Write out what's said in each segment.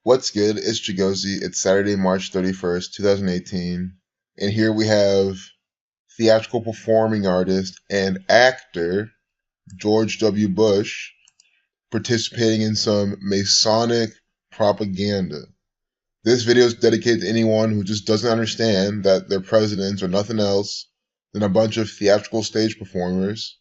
What's good? It's Chigozi. It's Saturday, March 31st, 2018. And here we have theatrical performing artist and actor George W. Bush participating in some Masonic propaganda. This video is dedicated to anyone who just doesn't understand that their presidents are nothing else than a bunch of theatrical stage performers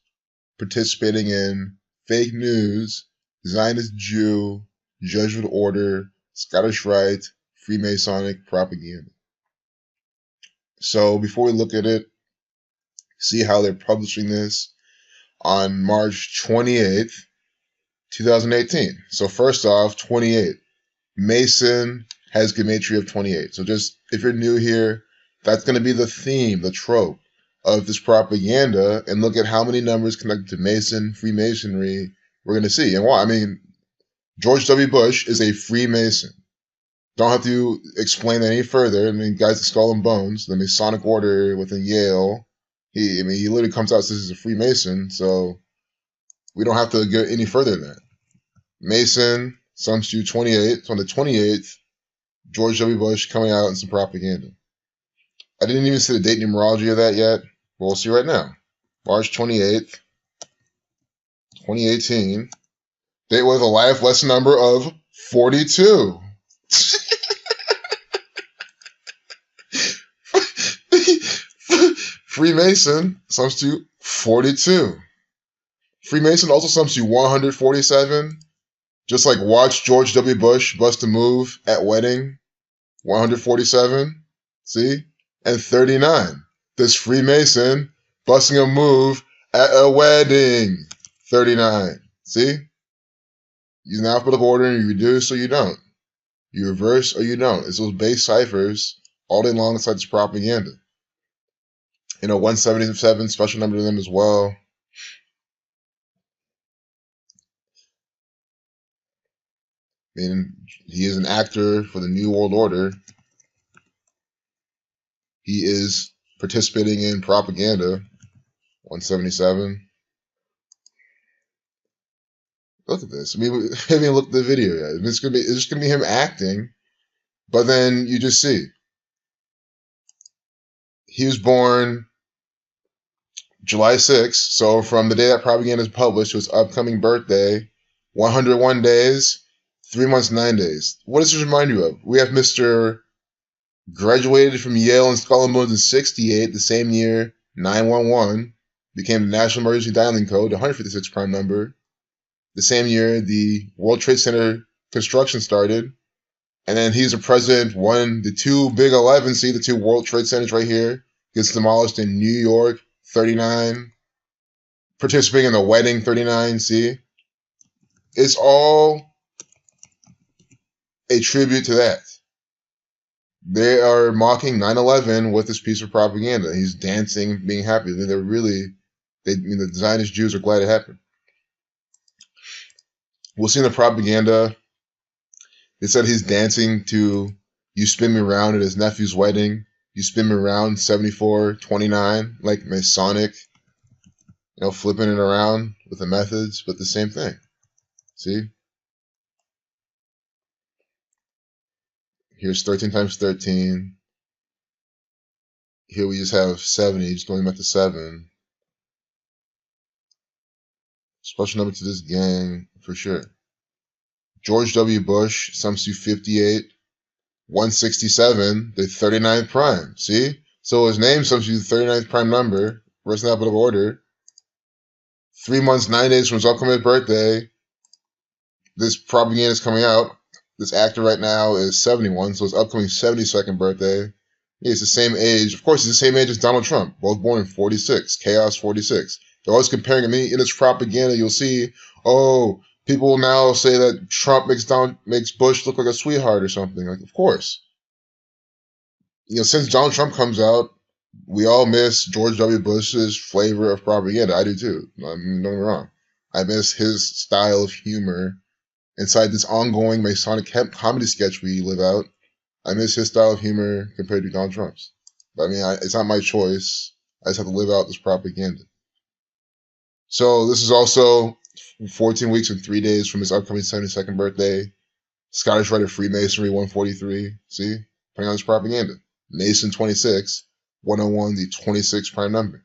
participating in fake news, Zionist Jew, Jesuit order, Scottish Rite, Freemasonic propaganda. So before we look at it, see how they're publishing this on March 28th, 2018. So first off, 28. Mason has gematria of 28. So just, if you're new here, that's going to be the theme, the trope of this propaganda. And look at how many numbers connected to Mason, Freemasonry we're going to see. And why? I mean, George W. Bush is a Freemason. Don't have to explain that any further. I mean, guys, the Skull and Bones, the Masonic order within Yale. He literally comes out and says he's a Freemason, so we don't have to go any further than that. Mason, sums to 28. So on the 28th, George W. Bush coming out in some propaganda. I didn't even see the date numerology of that yet, but we'll see right now. March 28th, 2018. Date with a life lesson number of 42. Freemason sums to 42. Freemason also sums to 147. Just like watch George W. Bush bust a move at wedding. 147. See? And 39. This Freemason busting a move at a wedding. 39. See? Use an alphabetical order and you reduce or you don't. You reverse or you don't. It's those base ciphers all day long inside this propaganda. 177, special number to them as well. Meaning he is an actor for the New World Order. He is participating in propaganda. 177. Look at this. I mean, we haven't even looked at the video yet. It's just gonna be him acting, but then you just see. He was born July 6th, so from the day that propaganda is published to his upcoming birthday, 101 days, 3 months, 9 days. What does this remind you of? We have Mr. graduated from Yale and Skull and Bones in 68, the same year, 911, became the National Emergency Dialing Code, the 156 prime number. The same year, the World Trade Center construction started. And then he's the president, won the two big 11, see the two World Trade Centers right here, gets demolished in New York, 39. Participating in the wedding, 39, see? It's all a tribute to that. They are mocking 9/11 with this piece of propaganda. He's dancing, being happy. The Zionist Jews are glad it happened. We'll see in the propaganda, they said he's dancing to You Spin Me Around at his nephew's wedding. You Spin Me Around, 74-29, like Masonic, flipping it around with the methods, but the same thing. See? Here's 13 times 13. Here we just have 70, just going back to 7. Special number to this gang, for sure. George W. Bush, sums to 58. 167, the 39th prime. See? So his name sums to the 39th prime number. Rest in alphabetical order. 3 months, 9 days from his upcoming birthday. This propaganda is coming out. This actor right now is 71, so his upcoming 72nd birthday. He's the same age. Of course, he's the same age as Donald Trump. Both born in 46. Chaos 46. They're always comparing him. In this propaganda, you'll see, people will now say that Trump makes Bush look like a sweetheart or something. Like, of course. Since Donald Trump comes out, we all miss George W. Bush's flavor of propaganda. I do too. Don't get me wrong. I miss his style of humor inside this ongoing Masonic comedy sketch we live out. I miss his style of humor compared to Donald Trump's. But I mean, it's not my choice. I just have to live out this propaganda. So this is also 14 weeks and 3 days from his upcoming 72nd birthday. Scottish Rite of Freemasonry 143. See? Putting on this propaganda. Mason 26, 101, the 26 prime number.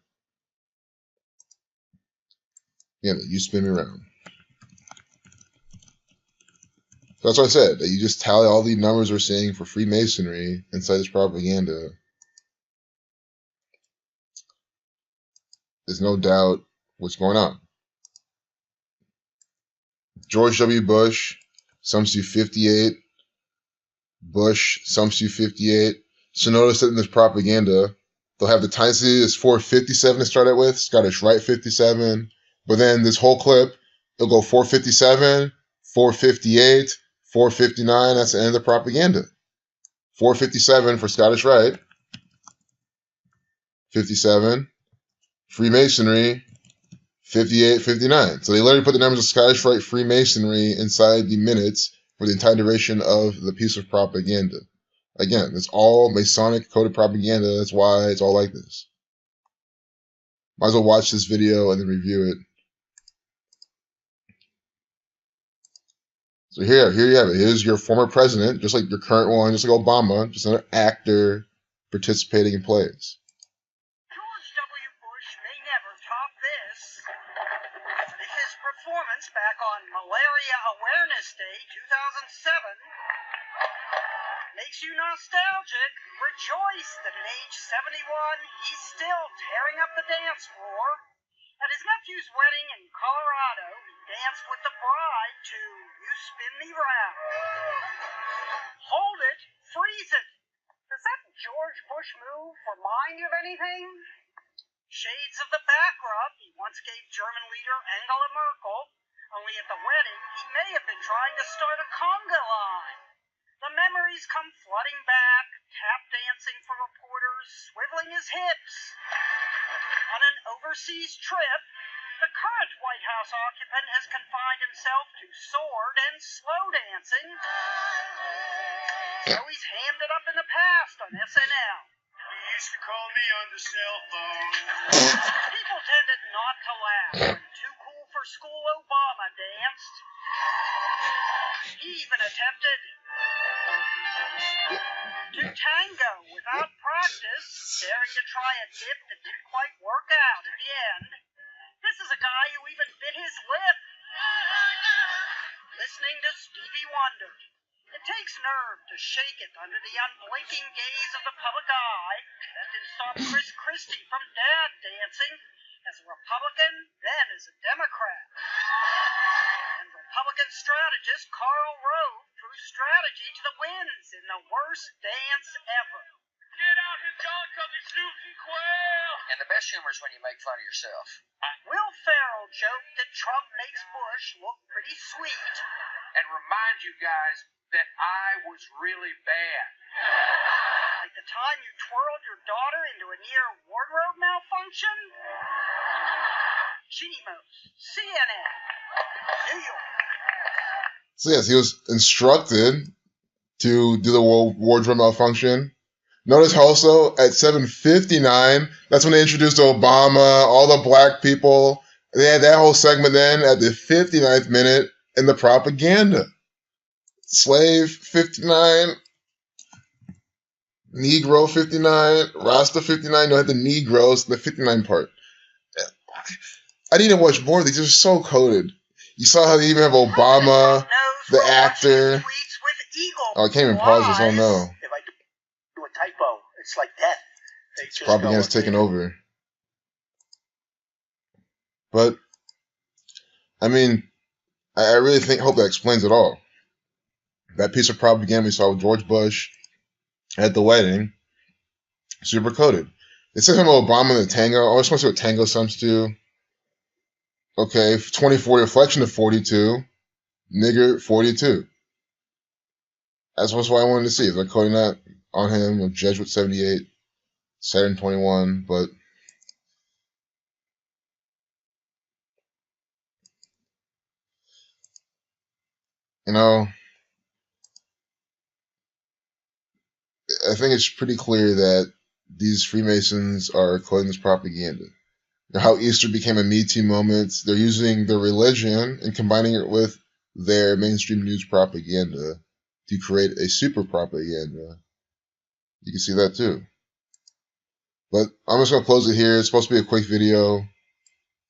Again, you spin me around. So that's what I said. That you just tally all the numbers we're seeing for Freemasonry inside this propaganda. There's no doubt what's going on. George W. Bush, sums to 58. Bush, sums to 58. So notice that in this propaganda, they'll have the times is 457 to start out with, Scottish Rite 57. But then this whole clip, it'll go 457, 458, 459. That's the end of the propaganda. 457 for Scottish Rite. 57. Freemasonry. 58, 59. So they literally put the numbers of Scottish Rite Freemasonry inside the minutes for the entire duration of the piece of propaganda. Again, it's all Masonic coded propaganda. That's why it's all like this. Might as well watch this video and then review it. So here you have it. Here's your former president, just like your current one, just like Obama, just another actor participating in plays. George W. Bush may never top this. His performance back on Malaria Awareness Day 2007 makes you nostalgic. Rejoice that at age 71, he's still tearing up the dance floor. At his nephew's wedding in Colorado, he danced with the bride to You Spin Me Round. Hold it, freeze it. Does that George Bush move remind you of anything? Shades of the back-rub he once gave German leader Angela Merkel, only at the wedding he may have been trying to start a conga line. The memories come flooding back, tap dancing for reporters, swiveling his hips. On an overseas trip, the current White House occupant has confined himself to sword and slow dancing. So he's hammed it up in the past on SNL. He used to call me on the cell phone. People tended not to laugh when Too Cool for School Obama danced. He even attempted to tango without practice, daring to try a dip that didn't quite work out at the end. This is a guy who even bit his lip. Listening to Stevie Wonder. It takes nerve to shake it under the unblinking gaze of the public eye. That didn't stop Chris Christie from dad dancing as a Republican, then as a Democrat. And Republican strategist Karl Rove threw strategy to the winds in the worst dance ever. Get out his John Covey shooting quail! And the best humor is when you make fun of yourself. Will Ferrell joked that Trump makes Bush look pretty sweet. And remind you guys that I was really bad. Like the time you twirled your daughter into a near wardrobe malfunction? Jeannie Mose, CNN, New York. So yes, he was instructed to do the wardrobe malfunction. Notice also at 7:59, that's when they introduced Obama, all the black people. They had that whole segment then at the 59th minute in the propaganda. Slave 59, Negro 59, Rasta 59. You had the Negroes, the 59 part. I need to watch more of these. They're so coded. You saw how they even have Obama, the actor. Oh, I can't even pause this. Oh no. If I do a typo, it's like death. Propaganda's taking over. But, I mean, I really hope that explains it all. That piece of propaganda we saw with George Bush at the wedding, super coded. It says something about Obama and the tango. I just want to see what tango sums to. Okay, 2040 reflection of 42. Nigger 42. That's what I wanted to see. Is I coding that on him with Jesuit 78, Saturn 21, but you know, I think it's pretty clear that these Freemasons are coding this propaganda. How Easter became a Me Too moment. They're using their religion and combining it with their mainstream news propaganda to create a super propaganda. You can see that too. But I'm just going to close it here. It's supposed to be a quick video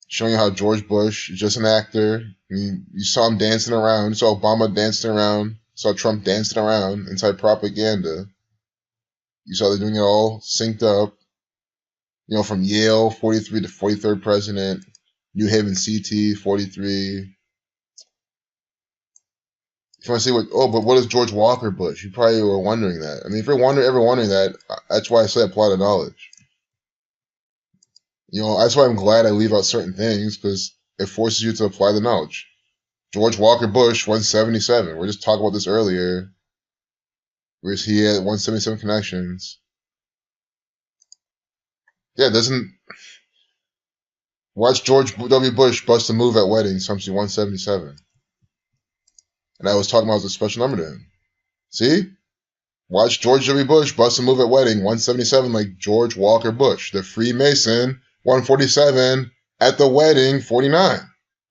showing you how George Bush is just an actor. I mean, you saw him dancing around. You saw Obama dancing around. You saw Trump dancing around inside propaganda. You saw they're doing it all synced up. You know, from Yale, 43 to 43rd president. New Haven CT, 43. If you want to see but what is George Walker Bush? You probably were wondering that. I mean, if you're ever wondering that, that's why I say apply the knowledge. You know, that's why I'm glad I leave out certain things, because it forces you to apply the knowledge. George Walker Bush, 177. We're just talking about this earlier. Where's he at 177 connections? Yeah, doesn't... Watch George W. Bush bust a move at wedding, Something 177. And I was talking about the special number to him. See? Watch George W. Bush bust a move at wedding, 177, like George Walker Bush. The Freemason, 147, at the wedding, 49.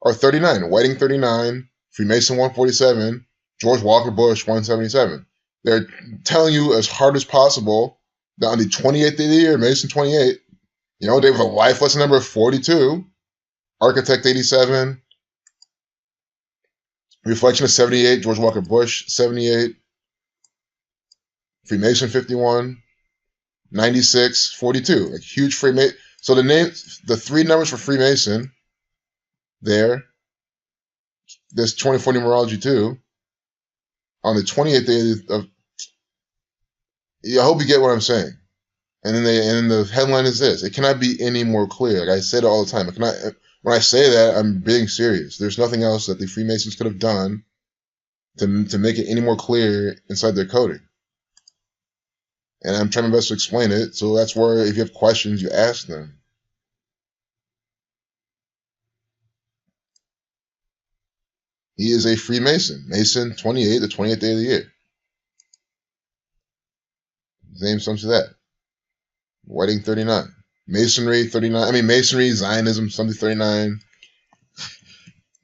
Or 39. Wedding, 39. Freemason, 147. George Walker Bush, 177. They're telling you as hard as possible that on the 28th day of the year, Mason 28, you know, they have a life lesson number of 42. Architect, 87. Reflection of 78. George Walker Bush, 78. Freemason, 51. 96, 42. Like huge Freemason. So the three numbers for Freemason there. There's 24 numerology too. On the 28th day of, I hope you get what I'm saying. And then the headline is this: it cannot be any more clear. Like I say it all the time. It cannot. When I say that, I'm being serious. There's nothing else that the Freemasons could have done to make it any more clear inside their coding. And I'm trying my best to explain it. So that's where, if you have questions, you ask them. He is a Freemason. Mason 28, the 28th day of the year. His name sums to that. Wedding 39. Masonry 39. I mean, Masonry, Zionism, something 39.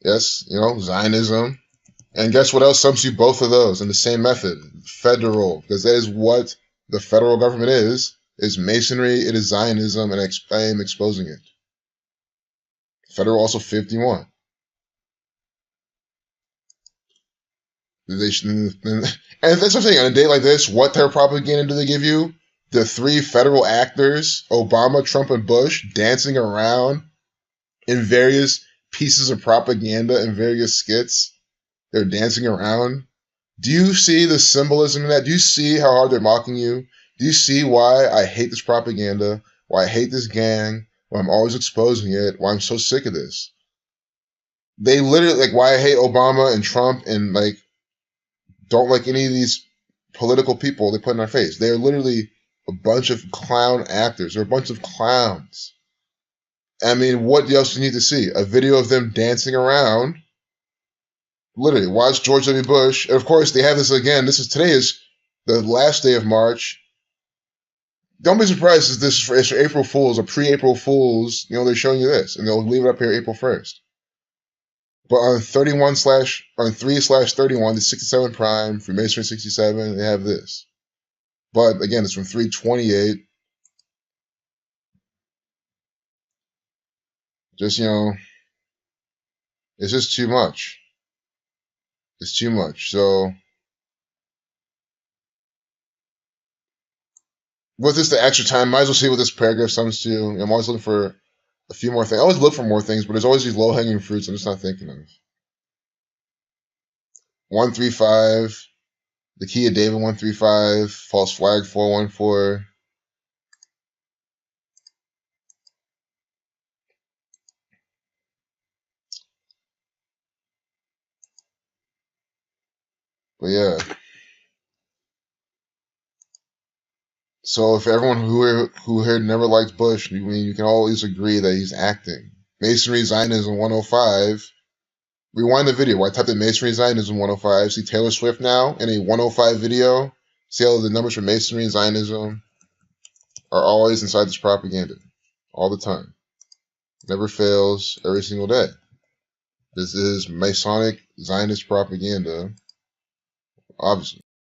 Yes, you know, Zionism. And guess what else sums you both of those in the same method? Federal. Because that is what the federal government is Masonry, it is Zionism, and I am exposing it. Federal also 51. And that's what I'm saying. On a day like this, what type of propaganda do they give you? The three federal actors, Obama, Trump, and Bush, dancing around in various pieces of propaganda and various skits. They're dancing around. Do you see the symbolism in that? Do you see how hard they're mocking you? Do you see why I hate this propaganda? Why I hate this gang? Why I'm always exposing it? Why I'm so sick of this? They literally, like, why I hate Obama and Trump and, like, don't like any of these political people they put in our face. They're literally a bunch of clown actors. They're a bunch of clowns. I mean, what else do you need to see? A video of them dancing around. Literally, watch George W. Bush. And of course, they have this again. Today is the last day of March. Don't be surprised if this is for April Fools or pre-April Fools. You know, they're showing you this. And they'll leave it up here April 1st. But on 3/31, the 67 prime, Freemasonry 67, they have this. But again, it's from 3/28. Just, you know, it's just too much. It's too much. So, with this the extra time, might as well see what this paragraph sums to. I'm always looking for a few more things. I always look for more things, but there's always these low-hanging fruits I'm just not thinking of. 135, the key of David 135, false flag 414. But yeah. So if everyone who here never liked Bush, I mean, you can always agree that he's acting. Masonry Zionism 105. Rewind the video. I typed in Masonry Zionism 105. See Taylor Swift now in a 105 video. See how the numbers for Masonry and Zionism are always inside this propaganda. All the time. Never fails every single day. This is Masonic Zionist propaganda. Obviously.